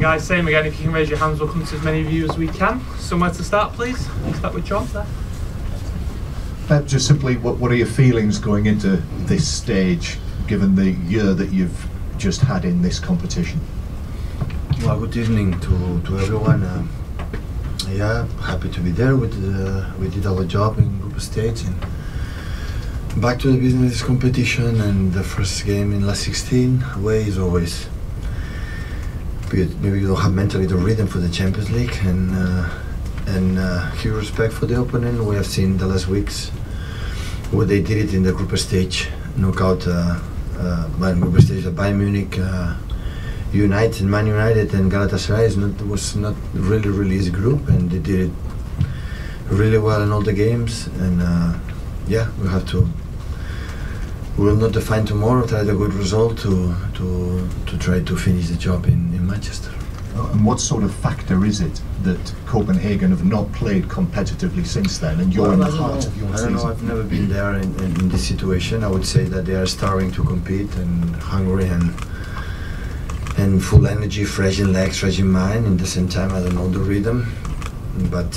guys. Same again. If you can raise your hands, we'll come to as many of you as we can. Somewhere to start, please. We'll start with John there. Pep, just simply, what are your feelings going into this stage, given the year that you've just had in this competition? Well, good evening to everyone. Yeah, happy to be there. We did our job in group stage and back to the business competition, and the first game in last 16 away is always good. Maybe you don't have mentally the rhythm for the Champions League, and huge respect for the opponent. We have seen the last weeks what they did it in the group stage knockout. Group stage of Bayern Munich, United, Man United, and Galatasaray was not really easy group, and they did it really well in all the games. And yeah, we will not define tomorrow. Try a good result to try to finish the job in Manchester. And what sort of factor is it that Copenhagen have not played competitively since then, and you're in the heart of your season? I don't know. I've never been there in this situation. I would say that they are starting to compete and hungry and full energy, fresh in legs, fresh in mind. In the same time, I don't know the rhythm, but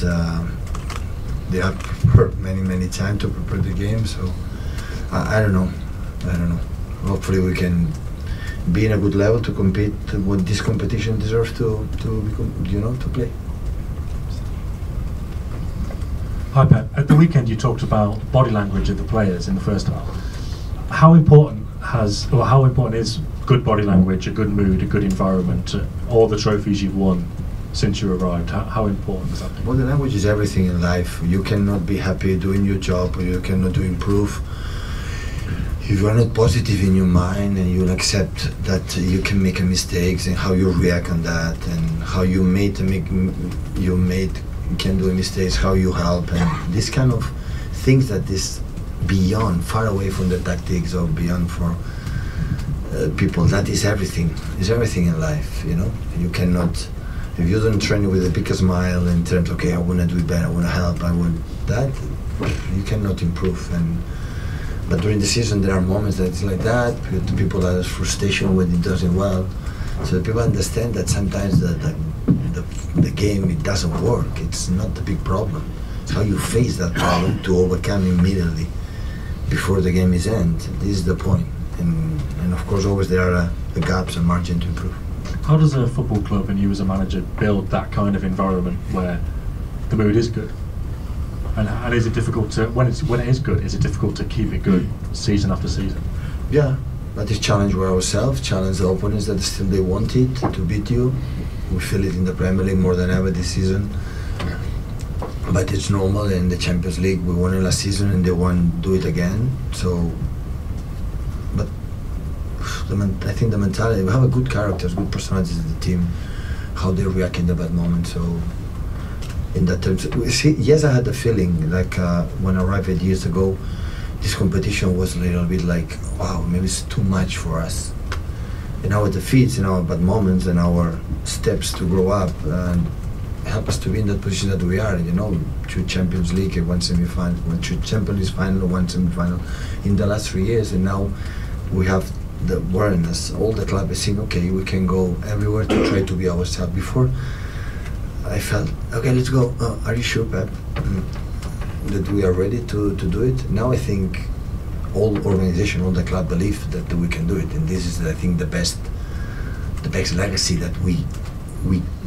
they have prepared many times to prepare the game. So I don't know. Hopefully we can be in a good level to compete what this competition deserves to play. Hi Pep, at the weekend you talked about body language of the players in the first half. How important is good body language, a good mood, a good environment to all the trophies you've won since you arrived? How important is that? Body language is everything in life. You cannot be happy doing your job, or you cannot improve if you are not positive in your mind, and you'll accept that you can make mistakes, and how you react on that, and how your mate can do mistakes, how you help, and this kind of things that is beyond, far away from the tactics, or beyond for people. That is everything. It's everything in life. You cannot, if you don't train with a bigger smile in terms, okay, I want to do it better, I want to help, I want that, you cannot improve. But during the season there are moments that it's like that. People have frustration when it doesn't well. So people understand that sometimes the game, it doesn't work. It's not the big problem. It's how you face that problem to overcome immediately before the game is end. This is the point. And of course always there are gaps and margin to improve. How does a football club and you as a manager build that kind of environment where the mood is good? And is it difficult to, when it is good, is it difficult to keep it good season after season? Yeah, that is challenge ourselves, challenge the opponents that still they want it to beat you. We feel it in the Premier League more than ever this season. But it's normal. In the Champions League we won it last season, and they want to do it again. So, but I think the mentality, we have a good characters, good personalities in the team, how they react in the bad moments. So in that terms, yes, I had the feeling like when I arrived 8 years ago, this competition was a little bit like, wow, maybe it's too much for us. In our defeats, in our bad moments, and our steps to grow up, and help us to be in that position that we are. 2 Champions League, 1 semi-final, 2 Champions League final, 1 semi-final in the last 3 years, and now we have the awareness. All the club is saying, okay, we can go everywhere to try to be ourselves. Before, I felt, okay, let's go. Are you sure, Pep, that we are ready to do it? Now I think all organization, all the club believe that we can do it, and this is, I think, the best legacy that we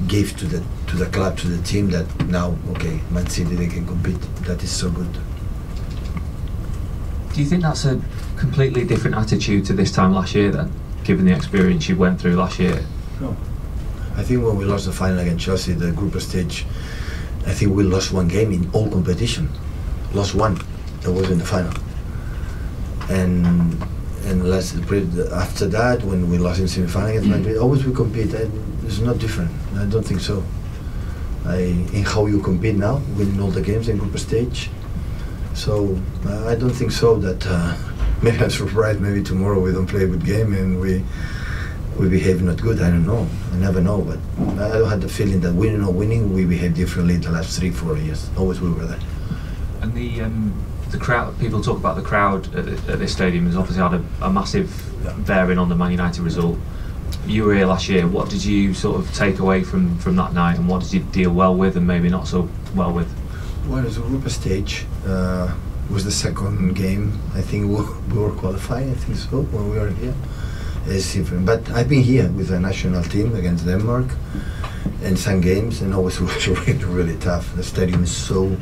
gave to the club, to the team. That now, okay, Man City, they can compete. That is so good. Do you think that's a completely different attitude to this time last year then, given the experience you went through last year? No. I think when we lost the final against Chelsea, the group stage, I think we lost 1 game in all competition. Lost 1. That was in the final. And after that, when we lost in semi-final against Madrid, always we compete. It's not different. I don't think so. In how you compete now, winning all the games in group stage. So I don't think so that maybe I'm surprised. Maybe tomorrow we don't play a good game and we behave not good. I don't know. I never know. But I don't have the feeling that winning or winning, we behave differently the last 3-4 years. Always we were there. And the crowd, people talk about the crowd at this stadium has obviously had a massive bearing on the Man United result. You were here last year. What did you sort of take away from that night, and what did you deal well with and maybe not so well with? Well, it's a group stage. It was the second game. I think we were qualified. I think so when we were here. It's different. But I've been here with the national team against Denmark in some games, and always was really, really tough. The stadium is so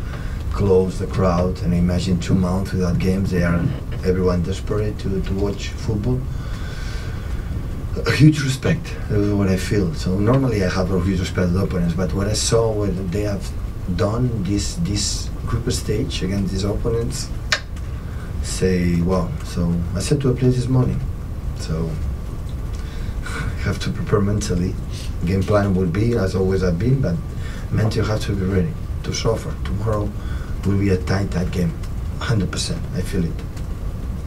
close, the crowd, and I imagine 2 months without games. They are everyone desperate to watch football. A huge respect, is what I feel. So normally I have a huge respect of the opponents, but what I saw what they have done this group stage against these opponents, say wow. So I said to a place this morning, so I have to prepare mentally. Game plan will be as always have been, but mentally you have to be ready to suffer. Tomorrow will be a tight game, 100%. I feel it,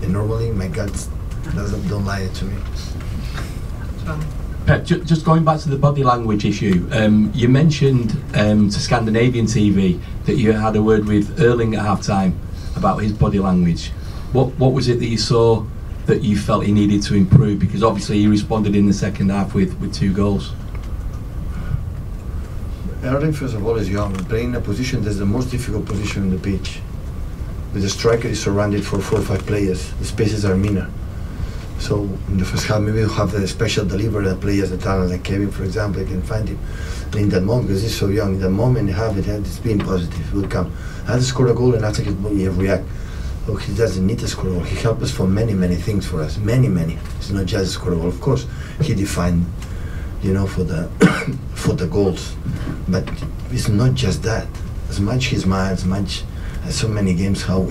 and normally my guts don't lie to me. Pep, just going back to the body language issue, you mentioned to Scandinavian TV that you had a word with Erling at half-time about his body language. What was it that you saw that you felt he needed to improve? Because obviously he responded in the second half with 2 goals. Erling, first of all, is young, playing a position that's the most difficult position on the pitch. With the striker is surrounded for 4 or 5 players. The spaces are minor. So in the first half, maybe we'll have a special delivery that players, a talent like Kevin, for example, can find him in that moment because he's so young. In the moment, it's been positive. He will come. I had to score a goal, and after he react. Oh, he doesn't need to score a goal. He helped us for many, many things for us. Many. It's not just score a goal. Of course, he defined, for the for the goals, but it's not just that. As much he smiles, as much as so many games how.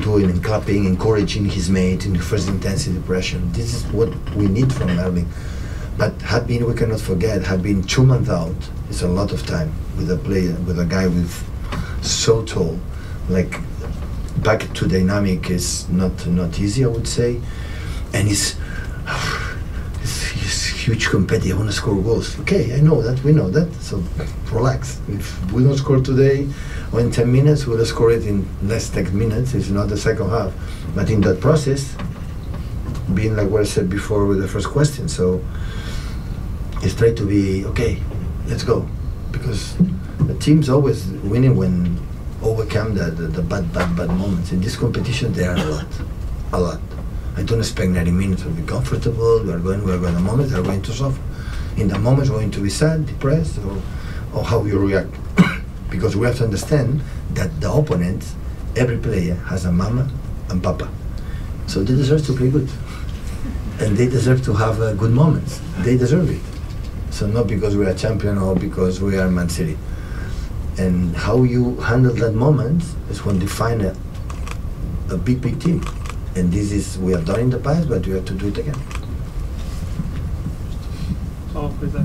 Doing and clapping, encouraging his mate in the first intensity pressure. This is what we need from Erling. But we cannot forget, have been 2 months out. It's a lot of time with a player, with a guy with so tall. Like back to dynamic is not easy, I would say. And he's huge competitor. I want to score goals. Okay, I know that. We know that. So relax. If we don't score today, or in 10 minutes, we'll score it in less 10 minutes. It's not the second half. But in that process, being like what I said before with the first question, so it's try to be, okay, let's go. Because the team's always winning when overcome the bad moments. In this competition, there are a lot. I don't expect 90 minutes to be comfortable. We are going the moments are going to suffer. In the moments, we're going to be sad, depressed, or how you react. Because we have to understand that the opponent, every player has a mama and papa. So they deserve to play good. And they deserve to have good moments. They deserve it. So not because we are champion or because we are Man City. And how you handle that moment is what define a big team. And this is, we have done in the past, but we have to do it again.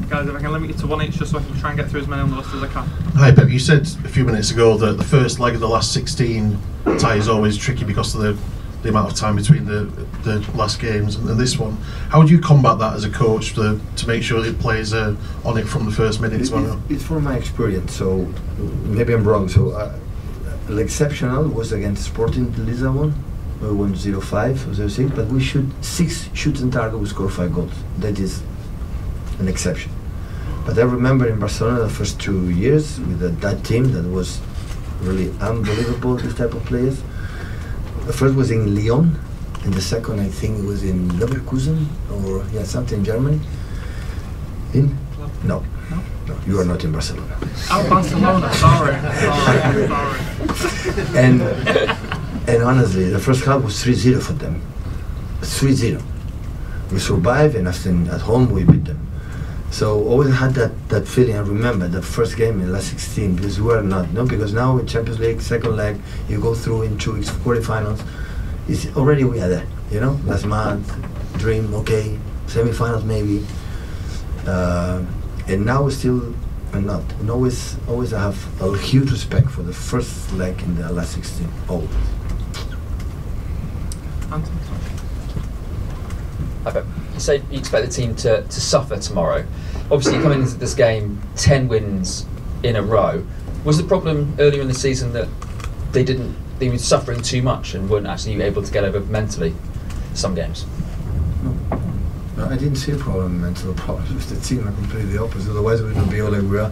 Guys, if I can limit you to 1 each just so I can try and get through as many on the list as I can. Hi Pep, you said a few minutes ago that the first leg of the last 16 tie is always tricky because of the amount of time between the last games and this one. How would you combat that as a coach to make sure that players are on it from the first minute? It's from my experience, so maybe I'm wrong. So the exceptional was against Sporting Lisbon. We won 0-5 or 0-6, but we shoot 6 shoots on target, we score 5 goals. That is an exception. But I remember in Barcelona the first 2 years with that team that was really unbelievable, this type of players. The first was in Lyon, and the second I think it was in Leverkusen or something in Germany. No, you are not in Barcelona. Oh, Barcelona, sorry. And honestly, the first half was 3-0 for them. 3-0. We survived, and after at home we beat them. So always had that feeling. I remember that first game in the last 16 because we were not. No, because now in Champions League, second leg, you go through in 2 weeks quarterfinals. It's already we are there. Last month, dream, okay, semi-finals maybe. And now we still are not. And always I have a huge respect for the first leg in the last 16. Always. You say you expect the team to suffer tomorrow. Obviously, coming into this game, 10 wins in a row. Was the problem earlier in the season that they were suffering too much and weren't actually able to get over mentally some games? No, I didn't see a problem, mental problems with the team. I'm completely opposite. Otherwise, we wouldn't be all like we are.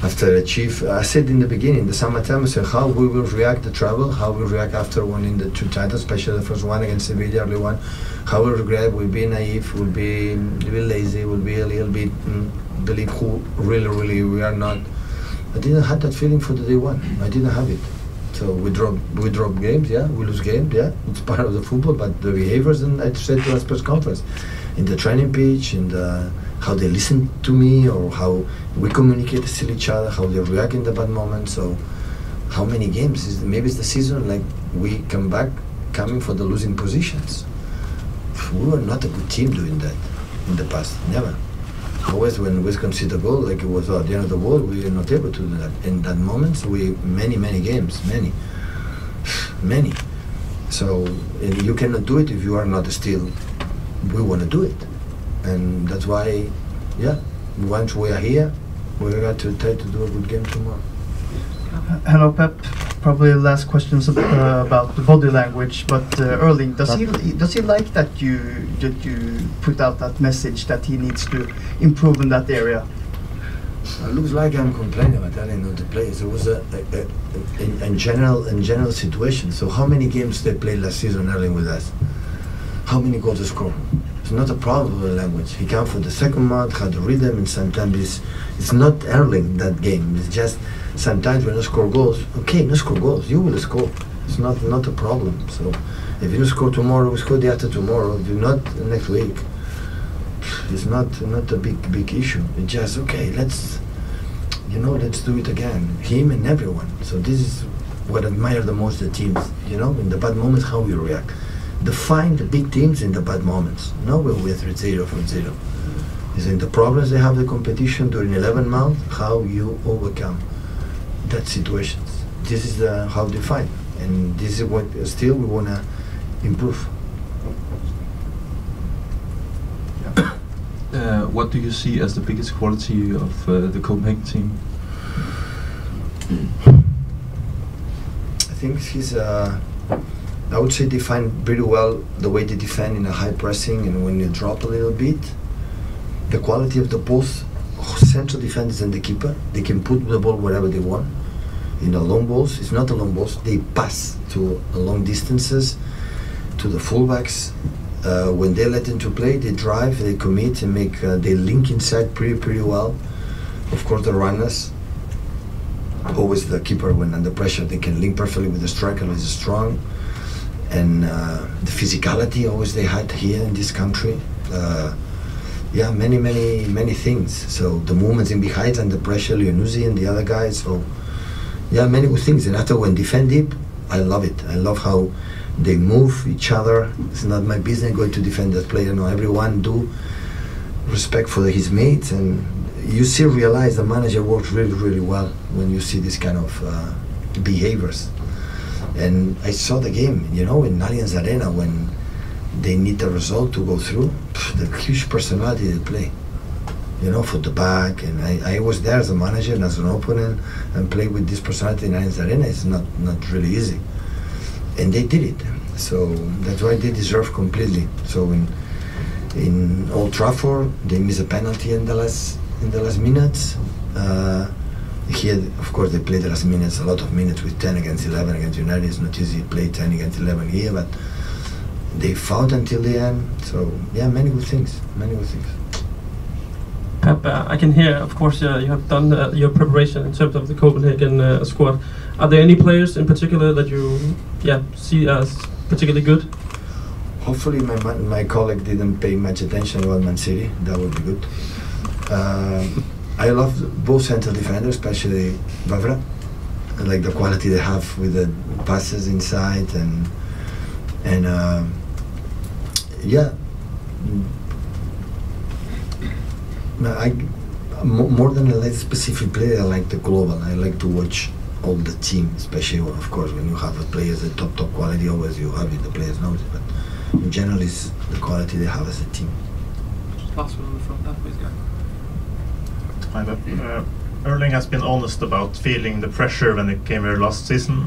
After achieve, I said in the beginning, the summertime, I said how we will react to travel, how we react after winning the 2 titles, especially the first one against Sevilla, early one. How we'll regret, we'll be naive, we'll be a bit lazy, we'll be a little bit believe who really we are not. I didn't have that feeling for the day one. I didn't have it. So we drop games, yeah, we lose games, yeah, it's part of the football, but the behaviors, and I said to last press conference, in the training pitch, in the how they listen to me, or how we communicate with each other, how they react in the bad moments. So how many games? Maybe it's the season, like we come back coming for the losing positions. We were not a good team doing that in the past, never. Always when we concede a goal, like it was at the end of the world, we were not able to do that. In that moment, many games, many. So you cannot do it if you are not still, we want to do it. And that's why, yeah, once we are here, we got to try to do a good game tomorrow. Hello, Pep. Probably last questions about the body language, but Erling, does he like that you put out that message that he needs to improve in that area? It looks like I'm complaining about that. I know the players. It was in general situation. So how many games they played last season, Erling, with us? How many goals they score? It's not a problem with the language. He came for the second month, had the rhythm, and sometimes it's not Erling that game. It's just sometimes when you score goals, okay, no score goals, you will score. It's not a problem. So if you score tomorrow, we score the after tomorrow. If not next week, it's not a big issue. It's just okay. Let's do it again. Him and everyone. So this is what I admire the most the teams. In the bad moments, how we react. Define the big teams in the bad moments. No, we're 3-0, 4-0. It's in the problems they have the competition during 11 months, how you overcome that situations. This is how they fight, and this is what still we want to improve. What do you see as the biggest quality of the Copenhagen team? I think he's I would say define pretty well the way they defend in a high pressing, and when you drop a little bit, the quality of the both central defenders and the keeper, they can put the ball wherever they want. In the long balls, it's not the long balls, they pass to long distances to the fullbacks. When they let them to play, they drive, they commit, and make they link inside pretty well. Of course, the runners, always the keeper when under pressure, they can link perfectly with the striker, who is strong. And the physicality always they had here in this country. Yeah, many things. So the movements in behind and the pressure, Leonuzzi and the other guys. So yeah, many good things. And after when defend deep, I love it. I love how they move each other. It's not my business going to defend that player. No, everyone do respect for his mates, and you realize the manager works really well when you see this kind of behaviors. And I saw the game, in Allianz Arena when they need the result to go through. The huge personality they play, for the back. And I was there as a manager and as an opponent and played with this personality in Allianz Arena. It's not really easy. And they did it. So that's why they deserve completely. So in Old Trafford, they miss a penalty in the last minutes. Here, of course, they played the last minutes, a lot of minutes with 10 against 11 against United. It's not easy to play 10 against 11 here, but they fought until the end. So, yeah, many good things. Pep, I can hear, of course, you have done your preparation in terms of the Copenhagen squad. Are there any players in particular that you see as particularly good? Hopefully my colleague didn't pay much attention about Man City. That would be good. I love both central defenders, especially Vavra. I like the quality they have with the passes inside and yeah. More than I like the specific player, I like the global. I like to watch all the team, especially of course when you have the players at top quality. Always you have it, the players know it, but in general, it's the quality they have as a team. Just last one on the front there, please go. Erling has been honest about feeling the pressure when he came here last season.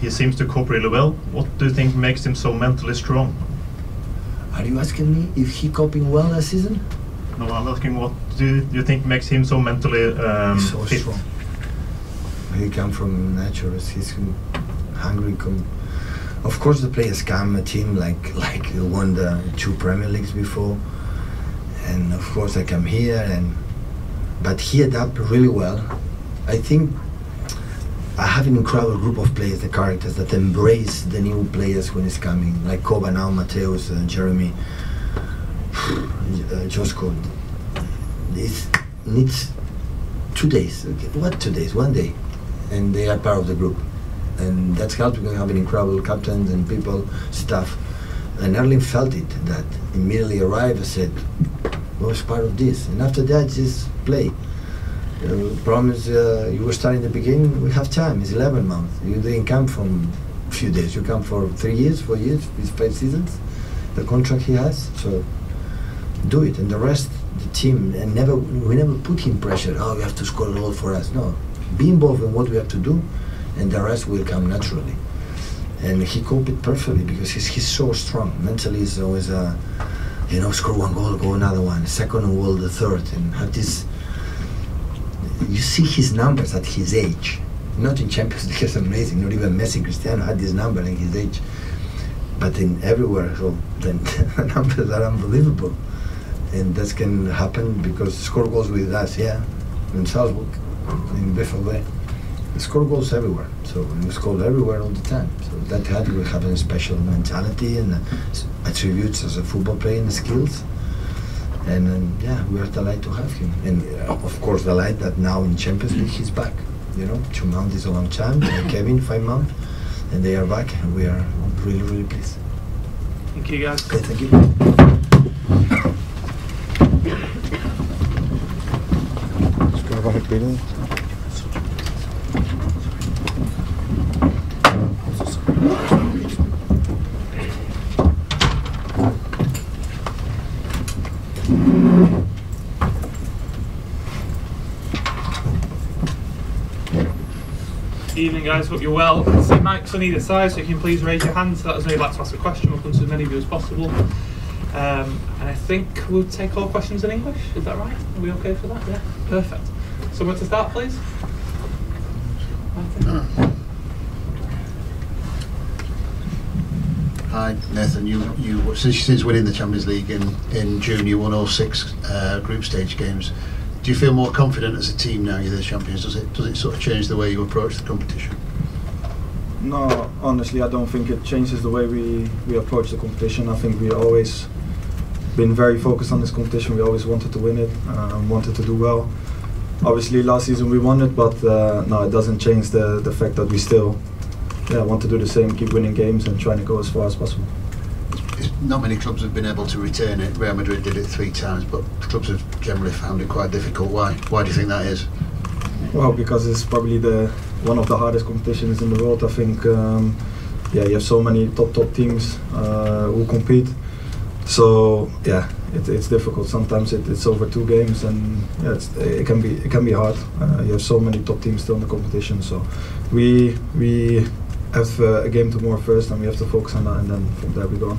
He seems to cope really well. What do you think makes him so mentally strong? Are you asking me if he coping well that season? No, I'm asking what do you think makes him so mentally He's so fit? strong. He come from nature. He's hungry. Of course, the players come a team like won the 2 Premier Leagues before, and of course I come here but he adapt really well. I think I have an incredible group of players, the characters that embrace the new players when it's coming, like Koba now, Mateus, Jeremy, Josko. It needs 2 days. What 2 days? 1 day, and they are part of the group, and that's how we can have an incredible captains and people, staff. And Erling felt it. That immediately arrived and said, "I was part of this," and after that, just play. The problem is you were starting in the beginning. We have time. It's 11 months. You didn't come from a few days. You come for 3 years, 4 years, with 5 seasons. The contract he has. So do it, and the rest, the team, and we never put him pressure. Oh, you have to score a goal for us. No, be involved in what we have to do, and the rest will come naturally. And he coped it perfectly because he's so strong. Mentally, he's always score 1 goal, go another one, second goal, the third, and have this. You see his numbers at his age. Not in Champions League, it's amazing. Not even Messi, Cristiano had this number at his age. But in everywhere, so then the numbers are unbelievable. And that can happen because score goals with us, in Salzburg, in BVB. We score goals everywhere. So we score everywhere all the time. So that will have a special mentality and attributes as a football player and skills. And we are delighted to have him. And of course, delighted that now in Champions League he's back. 2 months is a long time. Kevin, 5 months, and they are back. And we are really, really pleased. Thank you, guys. Okay, thank you. Evening, guys. Hope you're well. I see mics on either side, so you can please raise your hands. Let us know you'd like to ask a question. We'll come to as many of you as possible. And I think we'll take all questions in English. Is that right? Are we okay for that? Yeah. Perfect. Someone to start, please. Hi, Nathan. You since winning the Champions League in June, you won all 6 group stage games. Do you feel more confident as a team now you're the champions? Does it sort of change the way you approach the competition? No, honestly, I don't think it changes the way we approach the competition. I think we always been very focused on this competition. We always wanted to win it, wanted to do well. Obviously, last season we won it, but no, it doesn't change the fact that we still want to do the same, keep winning games and trying to go as far as possible. Not many clubs have been able to return it. Real Madrid did it 3 times, but clubs have generally found it quite difficult. Why? Why do you think that is? Well, because it's probably one of the hardest competitions in the world. I think you have so many top teams who compete. So it's difficult. Sometimes it's over 2 games, and it can be hard. You have so many top teams still in the competition. So we have a game tomorrow first, and we have to focus on that, and then from there we go on.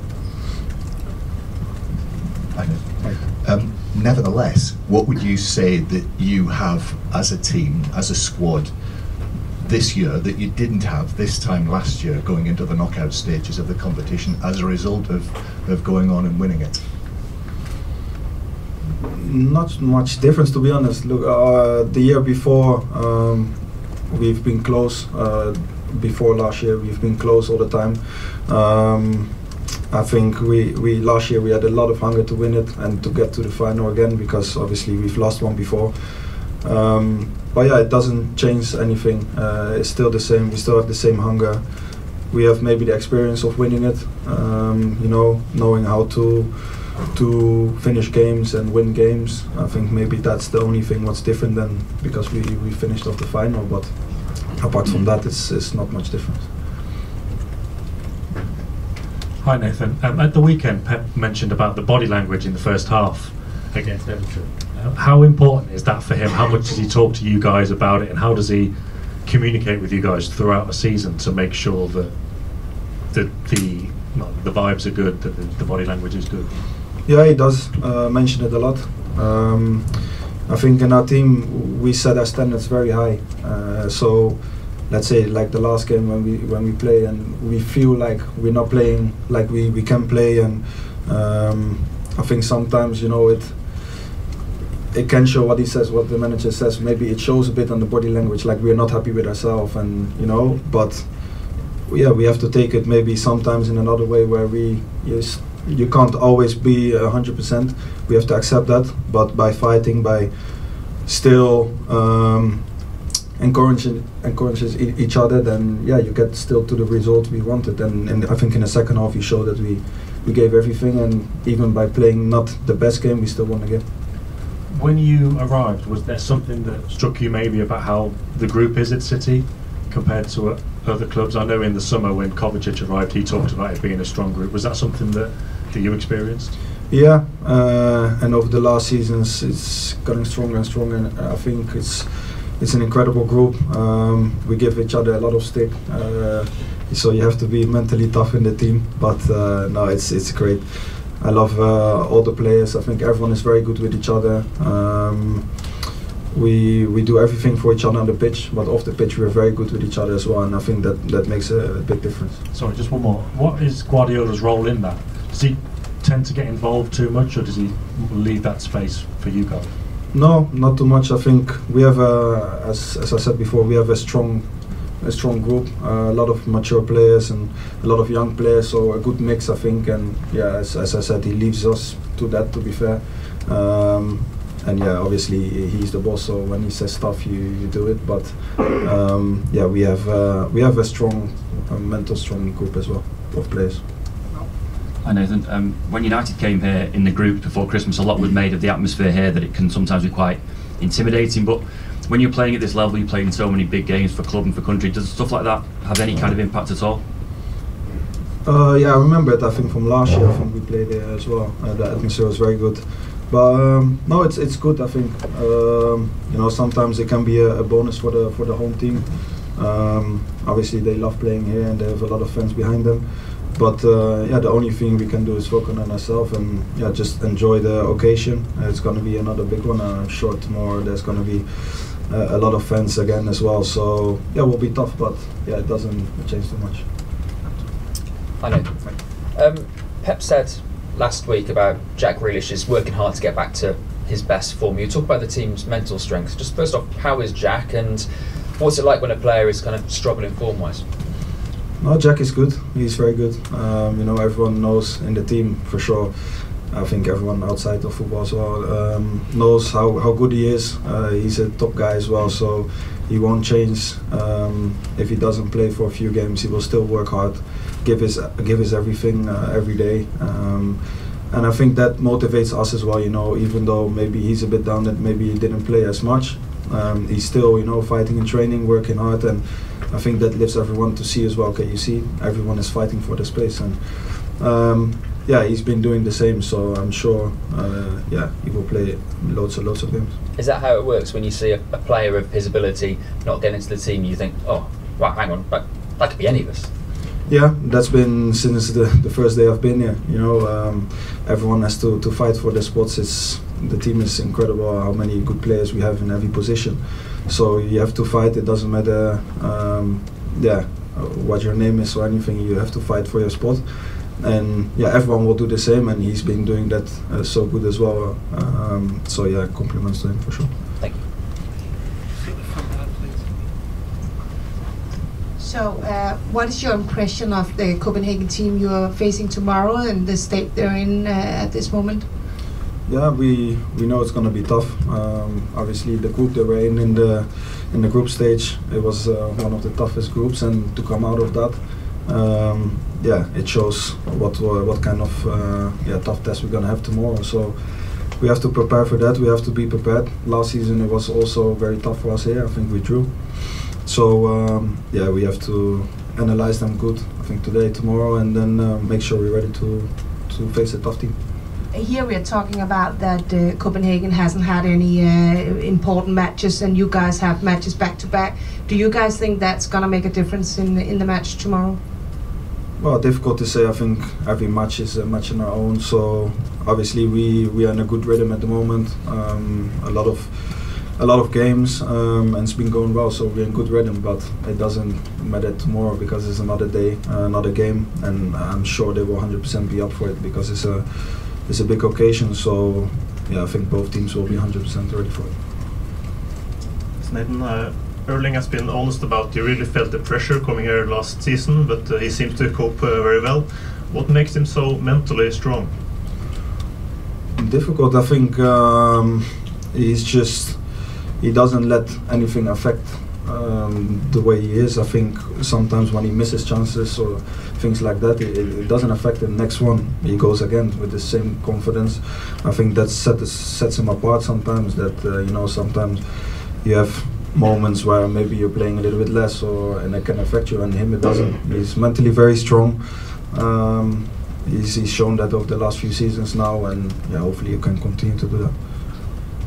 Nevertheless, what would you say that you have as a team, as a squad, this year that you didn't have this time last year going into the knockout stages of the competition as a result of going on and winning it? Not much difference, to be honest. Look, the year before we've been close. Before last year we've been close all the time. I think we last year we had a lot of hunger to win it and to get to the final again, because obviously we've lost one before. But it doesn't change anything. It's still the same. We still have the same hunger. We have maybe the experience of winning it, knowing how to finish games and win games. I think maybe that's the only thing what's different than because we finished off the final. But apart from that, it's not much difference. Hi Nathan. At the weekend, Pep mentioned about the body language in the first half against Everton. How important is that for him? How much does he talk to you guys about it, and how does he communicate with you guys throughout a season to make sure that the the vibes are good, that the body language is good? Yeah, he does mention it a lot. I think in our team we set our standards very high. So let's say like the last game when we play and we feel like we're not playing like we can play, and I think sometimes it can show what he says, what the manager says. Maybe it shows a bit on the body language, like we're not happy with ourselves, and but yeah, we have to take it maybe sometimes in another way where you can't always be 100%. We have to accept that, but by fighting, by still encouraging each other, then yeah, you get still to the result we wanted. And I think in the second half you showed that we gave everything, and even by playing not the best game, we still won the game. When you arrived, was there something that struck you maybe about how the group is at City compared to other clubs? I know in the summer when Kovacic arrived, he talked about it being a strong group. Was that something that you experienced? Yeah, and over the last seasons it's getting stronger and stronger, and I think it's an incredible group. We give each other a lot of stick, so you have to be mentally tough in the team, but no, it's great. I love all the players. I think everyone is very good with each other. We do everything for each other on the pitch, but off the pitch we're very good with each other as well, and I think that makes a big difference. Sorry, just one more. What is Guardiola's role in that? Does he tend to get involved too much, or does he leave that space for you guys? No, not too much. I think we have, as I said before, we have a strong group, a lot of mature players and a lot of young players, so a good mix, I think. And yeah, as I said, he leaves us to that, to be fair. And yeah, obviously he's the boss, so when he says stuff, you do it. But yeah, we have a strong, mental strong group as well of players. Hi Nathan. When United came here in the group before Christmas, a lot was made of the atmosphere here, that it can sometimes be quite intimidating. But when you're playing at this level, you're playing so many big games for club and for country, does stuff like that have any kind of impact at all? Yeah, I remember it. I think from last year, I think we played there as well. The atmosphere was very good. But no, it's good. I think sometimes it can be a bonus for the home team. Obviously, they love playing here and they have a lot of fans behind them. But yeah, the only thing we can do is focus on ourselves and yeah, just enjoy the occasion. It's going to be another big one. I'm sure tomorrow there's going to be a lot of fans again as well. So yeah, it will be tough, but yeah, it doesn't change too much. I know. Pep said last week about Jack Grealish is working hard to get back to his best form. You talk about the team's mental strength. Just first off, how is Jack, and what's it like when a player is kind of struggling form-wise? No, Jack is good. He's very good. Everyone knows in the team for sure. I think everyone outside of football as well knows how good he is. He's a top guy as well, so he won't change. If he doesn't play for a few games, he will still work hard, give his everything every day. And I think that motivates us as well. Even though maybe he's a bit down that maybe he didn't play as much, he's still fighting in training, working hard, and I think that lifts everyone to see as well. Okay, you see, everyone is fighting for this place, and yeah, he's been doing the same. So I'm sure, yeah, he will play loads of games. Is that how it works when you see a player of his ability not get into the team? You think, oh, wow, hang on, but that could be any of us. Yeah, that's been since the first day I've been here. Everyone has to fight for their spots. The team is incredible. How many good players we have in every position. So you have to fight. It doesn't matter, what your name is or anything. You have to fight for your spot, and yeah, everyone will do the same. And he's been doing that so good as well. So yeah, compliments to him for sure. Thank you. So, what is your impression of the Copenhagen team you are facing tomorrow and the state they're in at this moment? Yeah, we know it's going to be tough. Obviously, the group they were in the group stage, it was one of the toughest groups, and to come out of that, yeah, it shows what kind of tough test we're going to have tomorrow. So we have to prepare for that. We have to be prepared. Last season it was also very tough for us here. I think we drew. So yeah, we have to analyze them good. I think today, tomorrow, and then make sure we're ready to face a tough team. Here we are talking about that Copenhagen hasn't had any important matches, and you guys have matches back to back. Do you guys think that's gonna make a difference in the match tomorrow? Well, difficult to say. I think every match is a match on our own. So obviously we are in a good rhythm at the moment. A lot of games, and it's been going well. So we're in good rhythm. But it doesn't matter tomorrow because it's another day, another game, and I'm sure they will 100% be up for it because it's a big occasion. So yeah, I think both teams will be 100% ready for it. Nathan, Erling has been honest about he really felt the pressure coming here last season, but he seems to cope very well. What makes him so mentally strong? Difficult. I think he doesn't let anything affect the way he is. I think sometimes when he misses chances or things like that, it doesn't affect him. Next one, he goes again with the same confidence. I think that sets him apart sometimes. That sometimes you have moments where maybe you're playing a little bit less, and it can affect you, and him it doesn't. He's mentally very strong. He's shown that over the last few seasons now, and yeah, hopefully you can continue to do that.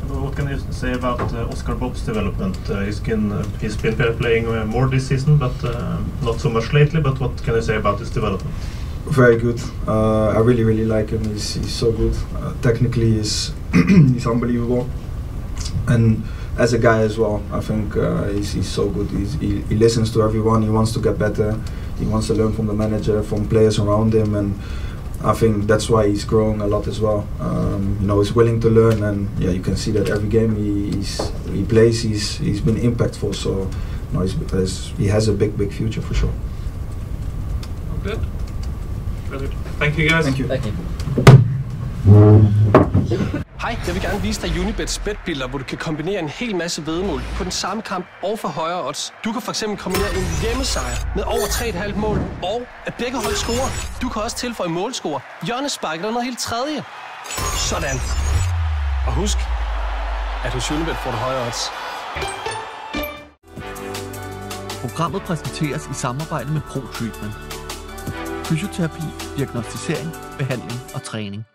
What can you say about Oscar Bob's development? He's been playing more this season, but not so much lately. But what can you say about his development? Very good. I really like him. He's so good. Technically, he's unbelievable, and as a guy as well, I think he's so good. He listens to everyone. He wants to get better. He wants to learn from the manager, from players around him, and I think that's why he's growing a lot as well. He's willing to learn, and yeah, you can see that every game he plays, he's been impactful. So he has a big future for sure. Good. Brilliant. Thank you, guys. Thank you. Hej, jeg vil gerne vise dig Unibets betbilder, hvor du kan kombinere en hel masse væddemål på den samme kamp og for højere odds. Du kan fx kombinere en hjemmesejr med over 3,5 mål, og at begge hold scorer. Du kan også tilføje målscorer, hjørnespark eller noget helt tredje. Sådan. Og husk, at hos Unibet får du højere odds. Programmet præsenteres i samarbejde med ProTreatment. Fysioterapi, diagnostisering, behandling og træning.